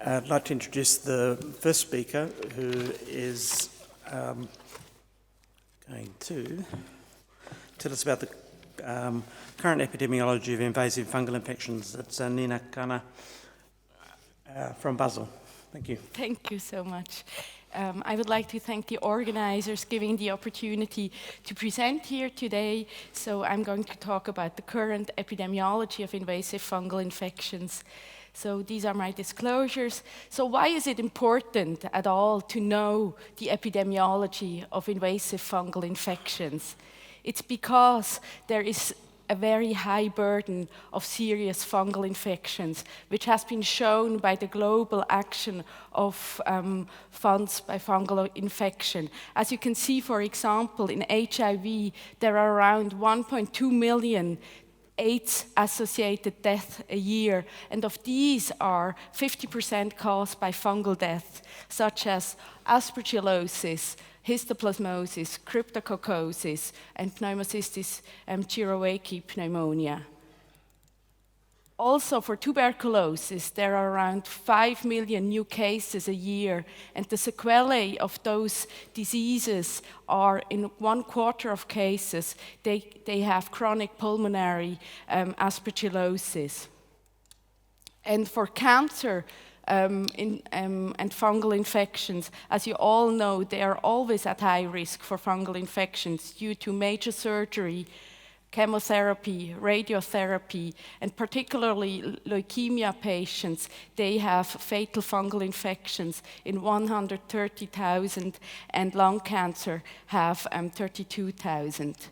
I'd like to introduce the first speaker, who is going to tell us about the current epidemiology of invasive fungal infections. It's Nina Khanna from Basel. Thank you. Thank you so much. I would like to thank the organizers giving the opportunity to present here today. So I'm going to talk about the current epidemiology of invasive fungal infections. So these are my disclosures. So why is it important at all to know the epidemiology of invasive fungal infections? It's because there is a very high burden of serious fungal infections, which has been shown by the global action of funds by fungal infection. As you can see, for example, in HIV, there are around 1.2 million AIDS-associated deaths a year, and of these are 50% caused by fungal deaths, such as Aspergillosis, histoplasmosis, cryptococcosis, and pneumocystis jirovecii pneumonia. Also, for tuberculosis, there are around 5 million new cases a year, and the sequelae of those diseases are, in 1/4 of cases, they have chronic pulmonary aspergillosis. And for cancer and fungal infections, as you all know, they are always at high risk for fungal infections due to major surgery, chemotherapy, radiotherapy, and particularly leukemia patients, they have fatal fungal infections in 130,000, and lung cancer have 32,000.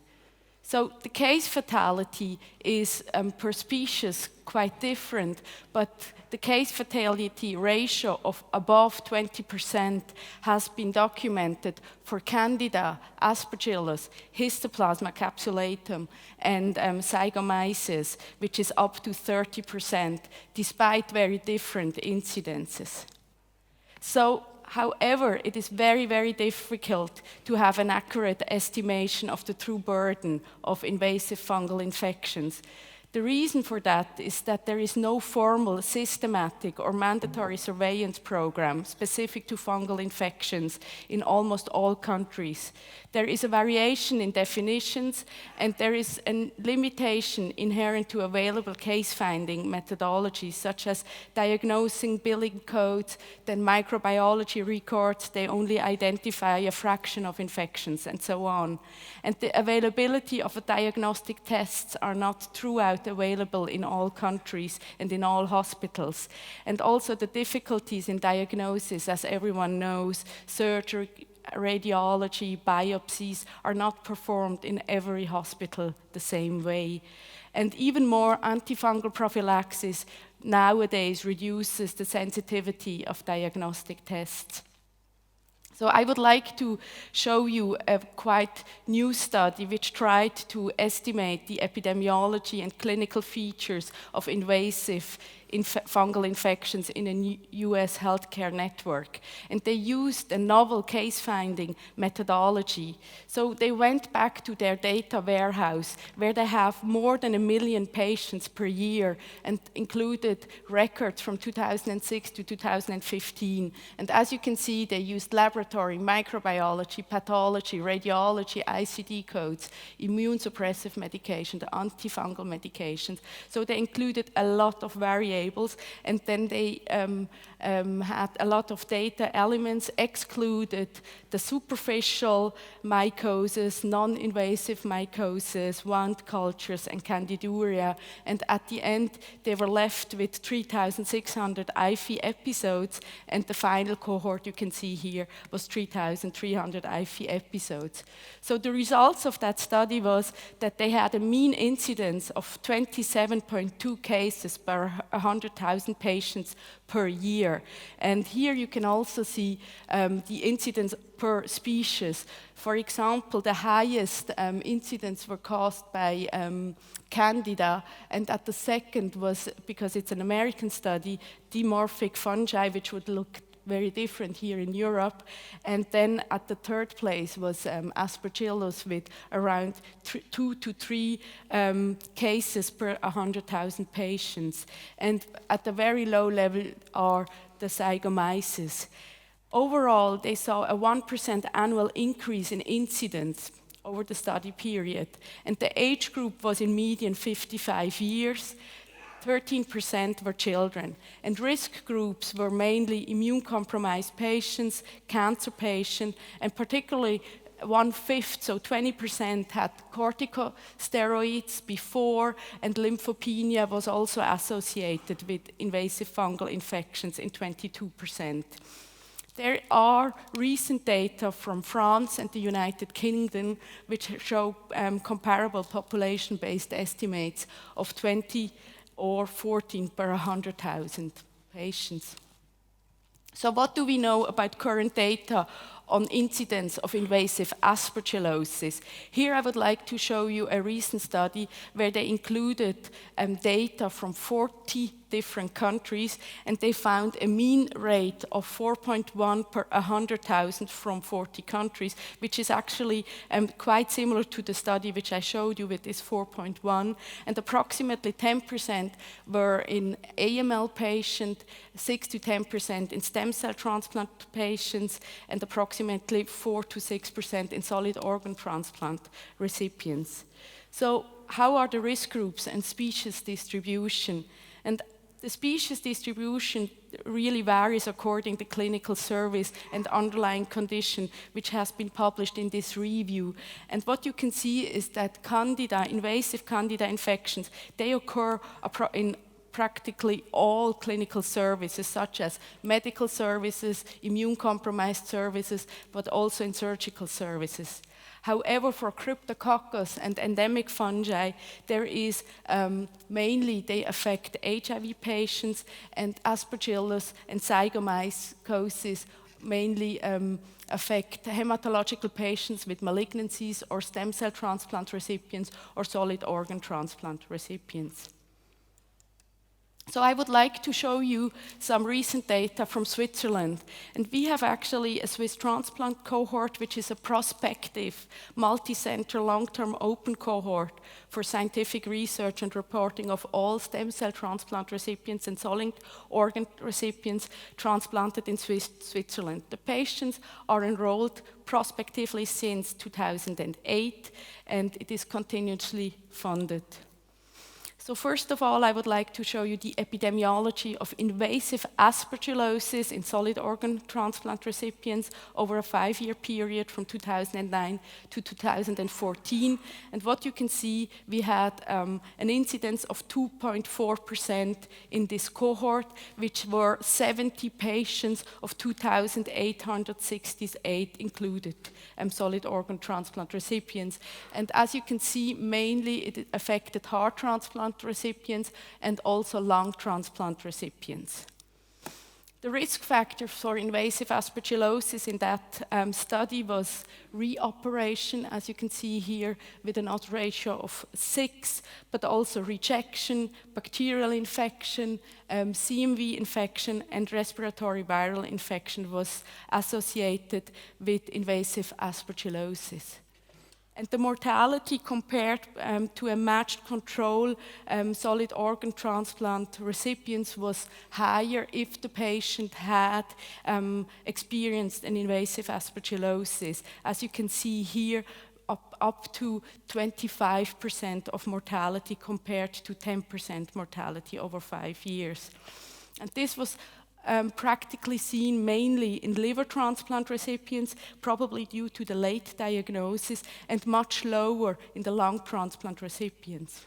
So the case fatality is per species quite different, but the case fatality ratio of above 20% has been documented for Candida, Aspergillus, Histoplasma capsulatum, and Zygomyces, which is up to 30%, despite very different incidences. So, however, it is very, very difficult to have an accurate estimation of the true burden of invasive fungal infections. The reason for that is that there is no formal, systematic, or mandatory surveillance program specific to fungal infections in almost all countries. There is a variation in definitions, and there is a limitation inherent to available case-finding methodologies, such as diagnosing billing codes, then microbiology records, they only identify a fraction of infections, and so on. And the availability of diagnostic tests are not throughout available in all countries and in all hospitals. And also the difficulties in diagnosis, as everyone knows, surgery, radiology, biopsies are not performed in every hospital the same way. And even more, anti-fungal prophylaxis nowadays reduces the sensitivity of diagnostic tests. So I would like to show you a quite new study which tried to estimate the epidemiology and clinical features of invasive fungal infections in a US healthcare network. And they used a novel case-finding methodology. So they went back to their data warehouse, where they have more than 1 million patients per year, and included records from 2006 to 2015. And as you can see, they used laboratory, microbiology, pathology, radiology, ICD codes, immune suppressive medication, the antifungal medications. So they included a lot of variables, and then they had a lot of data elements, excluded the superficial mycosis, non-invasive mycosis, wound cultures, and candiduria. And at the end, they were left with 3,600 IFI episodes, and the final cohort you can see here was 3,300 IFI episodes. So the results of that study was that they had a mean incidence of 27.2 cases per 100,000 patients per year. And here you can also see the incidence per species. For example, the highest incidents were caused by Candida, and at the second was, because it's an American study, dimorphic fungi, which would look very different here in Europe. And then at the third place was Aspergillus, with around 2 to 3 cases per 100,000 patients. And at the very low level are the zygomyces. Overall, they saw a 1% annual increase in incidence over the study period, and the age group was in median 55 years, 13% were children, and risk groups were mainly immune-compromised patients, cancer patients, and particularly 1/5, so 20% had corticosteroids before, and lymphopenia was also associated with invasive fungal infections in 22%. There are recent data from France and the United Kingdom which show comparable population-based estimates of 20 or 14 per 100,000 patients. So what do we know about current data on incidence of invasive aspergillosis? Here I would like to show you a recent study where they included data from 40 different countries, and they found a mean rate of 4.1 per 100,000 from 40 countries, which is actually quite similar to the study which I showed you with this 4.1, and approximately 10% were in AML patients, 6 to 10% in stem cell transplant patients, and approximately 4 to 6% in solid organ transplant recipients. So how are the risk groups and species distribution? And the species distribution really varies according to clinical service and underlying condition, which has been published in this review. And what you can see is that candida, invasive candida infections, they occur in practically all clinical services, such as medical services, immune-compromised services, but also in surgical services. However, for Cryptococcus and endemic fungi, there is mainly they affect HIV patients, and Aspergillus and zygomycosis mainly affect hematological patients with malignancies or stem cell transplant recipients or solid organ transplant recipients. So I would like to show you some recent data from Switzerland. And we have actually a Swiss transplant cohort, which is a prospective, multi-center, long-term open cohort for scientific research and reporting of all stem cell transplant recipients and solid organ recipients transplanted in Switzerland. The patients are enrolled prospectively since 2008, and it is continuously funded. So first of all, I would like to show you the epidemiology of invasive aspergillosis in solid organ transplant recipients over a 5-year period from 2009 to 2014. And what you can see, we had an incidence of 2.4% in this cohort, which were 70 patients of 2,868 included, solid organ transplant recipients. And as you can see, mainly it affected heart transplant recipients and also lung transplant recipients. The risk factor for invasive aspergillosis in that study was reoperation, as you can see here, with an odds ratio of 6, but also rejection, bacterial infection, CMV infection, and respiratory viral infection was associated with invasive aspergillosis. And the mortality compared to a matched control solid organ transplant recipients was higher if the patient had experienced an invasive aspergillosis. As you can see here, up to 25% of mortality compared to 10% mortality over 5 years. And this was practically seen mainly in liver transplant recipients, probably due to the late diagnosis, and much lower in the lung transplant recipients.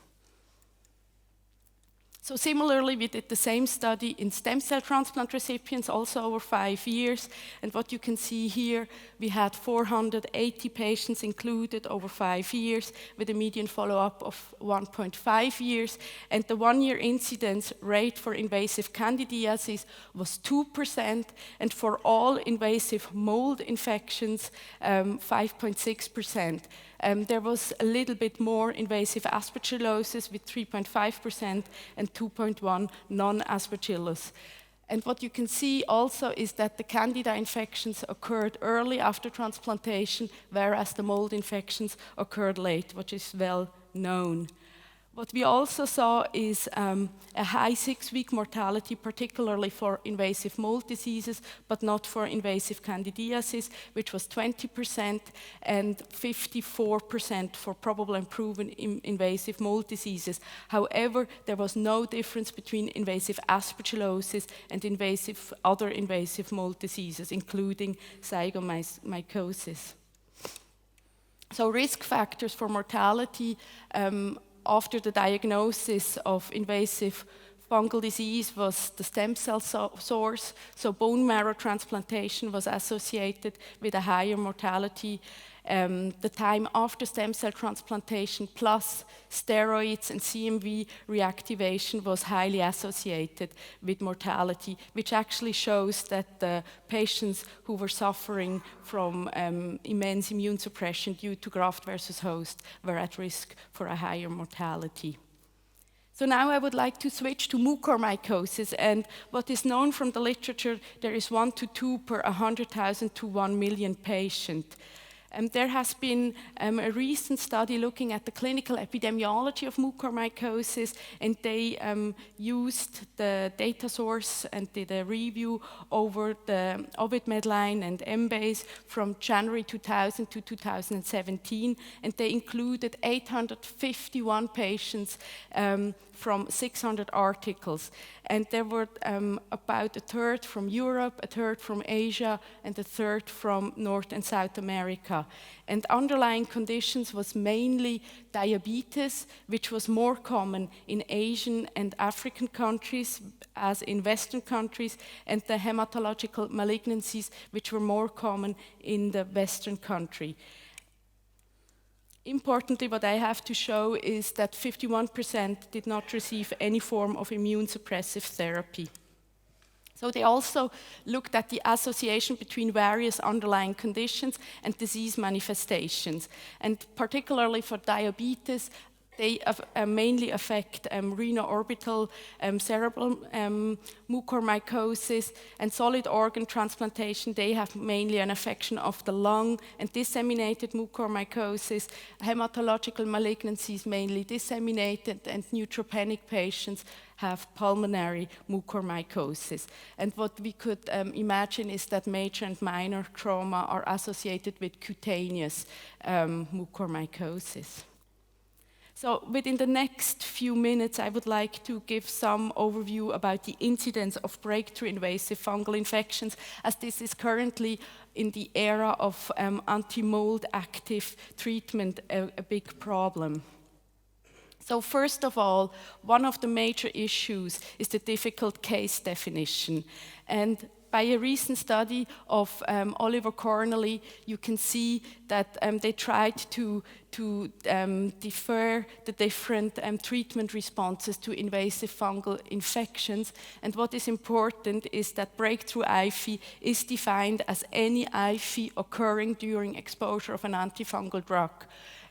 So similarly, we did the same study in stem cell transplant recipients, also over 5 years. And what you can see here, we had 480 patients included over 5 years with a median follow-up of 1.5 years. And the 1-year incidence rate for invasive candidiasis was 2%. And for all invasive mold infections, 5.6%. There was a little bit more invasive aspergillosis with 3.5% and 2.1 non-aspergillus. And what you can see also is that the candida infections occurred early after transplantation, whereas the mold infections occurred late, which is well known. What we also saw is a high 6-week mortality, particularly for invasive mold diseases, but not for invasive candidiasis, which was 20%, and 54% for probable and proven invasive mold diseases. However, there was no difference between invasive aspergillosis and other invasive mold diseases, including zygomycosis. So risk factors for mortality after the diagnosis of invasive fungal disease was the stem cell source, so bone marrow transplantation was associated with a higher mortality. The time after stem cell transplantation plus steroids and CMV reactivation was highly associated with mortality, which actually shows that the patients who were suffering from immense immune suppression due to graft versus host were at risk for a higher mortality. So now I would like to switch to mucormycosis, and what is known from the literature, there is 1 to 2 per 100,000 to 1 million patient. There has been a recent study looking at the clinical epidemiology of mucormycosis, and they used the data source and did a review over the Ovid Medline and Embase from January 2000 to 2017, and they included 851 patients from 600 articles. And there were about a third from Europe, a third from Asia, and a third from North and South America. And underlying conditions was mainly diabetes, which was more common in Asian and African countries as in Western countries, and the hematological malignancies, which were more common in the Western country. Importantly, what I have to show is that 51% did not receive any form of immune suppressive therapy. So they also looked at the association between various underlying conditions and disease manifestations. And particularly for diabetes, they mainly affect renal-orbital cerebral mucormycosis, and solid organ transplantation. They have mainly an affection of the lung and disseminated mucormycosis. Hematological malignancies, mainly disseminated, and neutropenic patients have pulmonary mucormycosis. And what we could imagine is that major and minor trauma are associated with cutaneous mucormycosis. So within the next few minutes, I would like to give some overview about the incidence of breakthrough invasive fungal infections, as this is currently in the era of anti-mold active treatment a big problem. So first of all, one of the major issues is the difficult case definition. And by a recent study of Oliver Cornely, you can see that they tried to defer the different treatment responses to invasive fungal infections. And what is important is that breakthrough IFI is defined as any IFI occurring during exposure of an antifungal drug.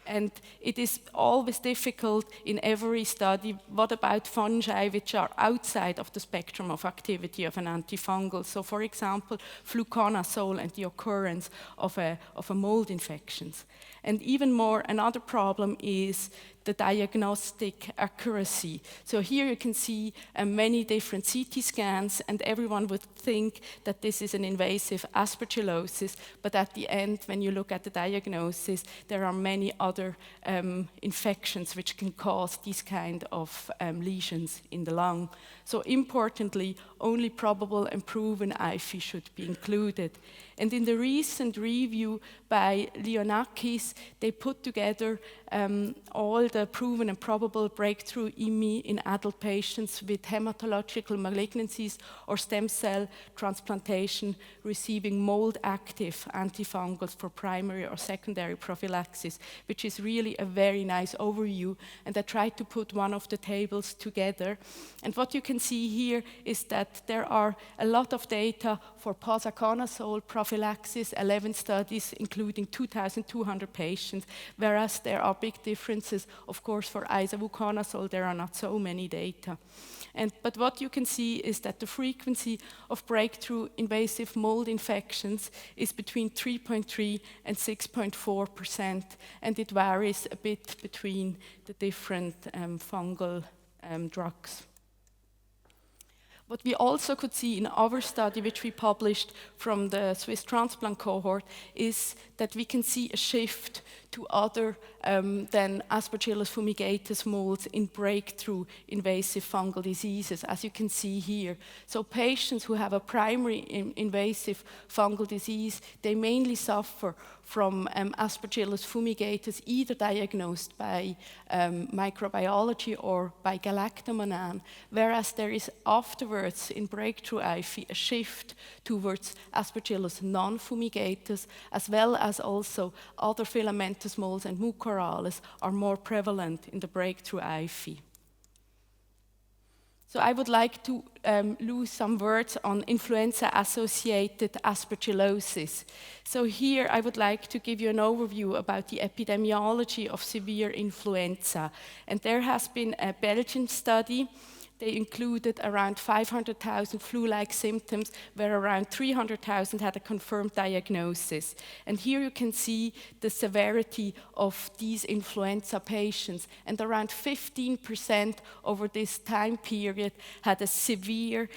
And it is always difficult in every study, what about fungi which are outside of the spectrum of activity of an antifungal? So for example, fluconazole and the occurrence of a mold infections. And even more, another problem is the diagnostic accuracy. So here you can see many different CT scans, and everyone would think that this is an invasive aspergillosis, but at the end, when you look at the diagnosis, there are many other infections which can cause these kind of lesions in the lung. So importantly, only probable and proven IFI should be included. And in the recent review by Leonakis, they put together all the proven and probable breakthrough IMI in adult patients with hematological malignancies or stem cell transplantation receiving mold-active antifungals for primary or secondary prophylaxis, which is really a very nice overview. And I tried to put one of the tables together. And what you can see here is that there are a lot of data for posaconazole prophylaxis, 11 studies, including 2,200 patients, whereas there are big differences, of course, for isovuconazole, there are not so many data. But what you can see is that the frequency of breakthrough invasive mold infections is between 3.3 and 6.4%, and it varies a bit between the different fungal drugs. What we also could see in our study, which we published from the Swiss transplant cohort, is that we can see a shift to other than Aspergillus fumigatus molds in breakthrough invasive fungal diseases, as you can see here. So patients who have a primary invasive fungal disease, they mainly suffer from Aspergillus fumigatus, either diagnosed by microbiology or by galactomannan, whereas there is afterwards in breakthrough IFI a shift towards Aspergillus non-fumigatus, as well as also other filamentous molds and mucorales are more prevalent in the breakthrough IFI. So I would like to lose some words on influenza-associated aspergillosis. So here I would like to give you an overview about the epidemiology of severe influenza. And there has been a Belgian study. They included around 500,000 flu-like symptoms, where around 300,000 had a confirmed diagnosis. And here you can see the severity of these influenza patients. And around 15% over this time period had a severe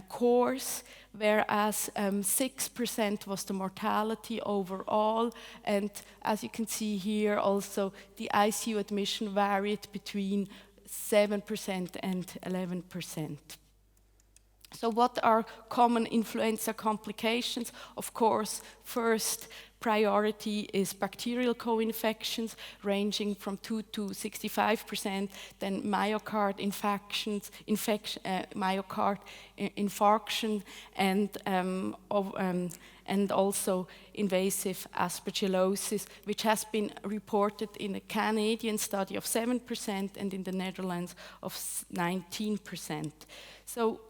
course, whereas 6% was the mortality overall. And as you can see here also, the ICU admission varied between 7% and 11%. So what are common influenza complications? Of course, first priority is bacterial co-infections, ranging from 2 to 65%, then myocardial infections, myocardial infarction, and also invasive aspergillosis, which has been reported in a Canadian study of 7% and in the Netherlands of 19%. So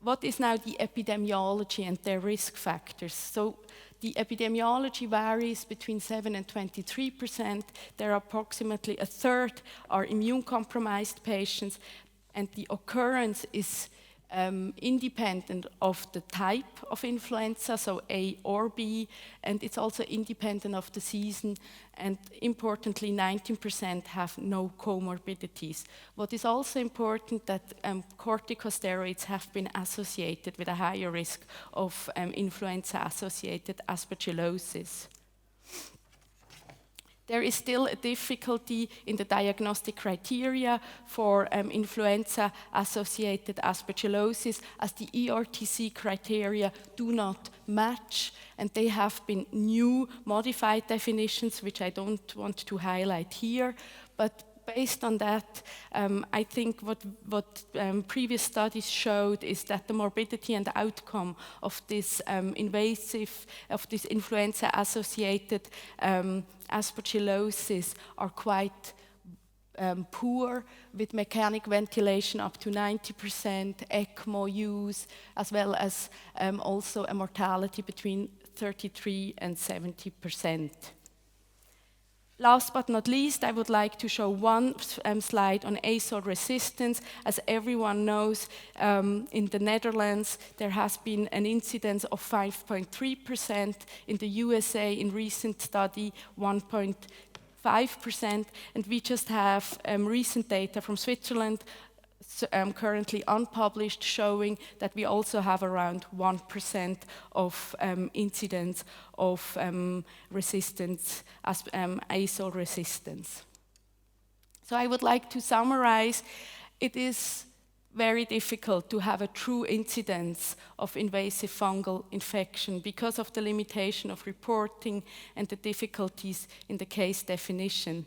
what is now the epidemiology and their risk factors? So the epidemiology varies between 7 and 23%. There are approximately a third are immune-compromised patients, and the occurrence is independent of the type of influenza, so A or B, and it's also independent of the season, and importantly, 19% have no comorbidities. What is also important that corticosteroids have been associated with a higher risk of influenza-associated aspergillosis. There is still a difficulty in the diagnostic criteria for influenza-associated aspergillosis, as the ERTC criteria do not match, and they have been new modified definitions, which I don't want to highlight here, but based on that, I think what previous studies showed is that the morbidity and outcome of this influenza-associated aspergillosis are quite poor, with mechanic ventilation up to 90%, ECMO use, as well as also a mortality between 33 and 70%. Last but not least, I would like to show one slide on azole resistance. As everyone knows, in the Netherlands, there has been an incidence of 5.3%. In the USA, in recent study, 1.5%. And we just have recent data from Switzerland, currently unpublished, showing that we also have around 1% of incidence of resistance, azole resistance. So I would like to summarize. It is very difficult to have a true incidence of invasive fungal infection because of the limitation of reporting and the difficulties in the case definition.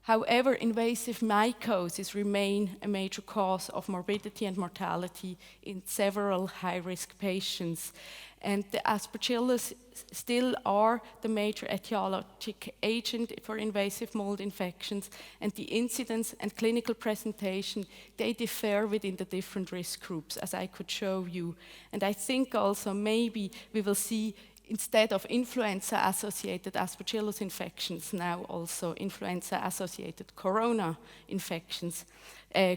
However, invasive mycosis remain a major cause of morbidity and mortality in several high-risk patients. And the Aspergillus still are the major etiologic agent for invasive mold infections, and the incidence and clinical presentation, they differ within the different risk groups, as I could show you. And I think also maybe we will see instead of influenza-associated Aspergillus infections, now also influenza-associated corona infections,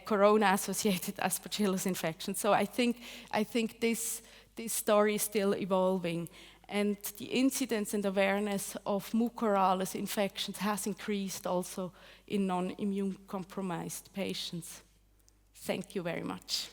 corona-associated Aspergillus infections. So I think this story is still evolving, and the incidence and awareness of mucorales infections has increased also in non-immune compromised patients. Thank you very much.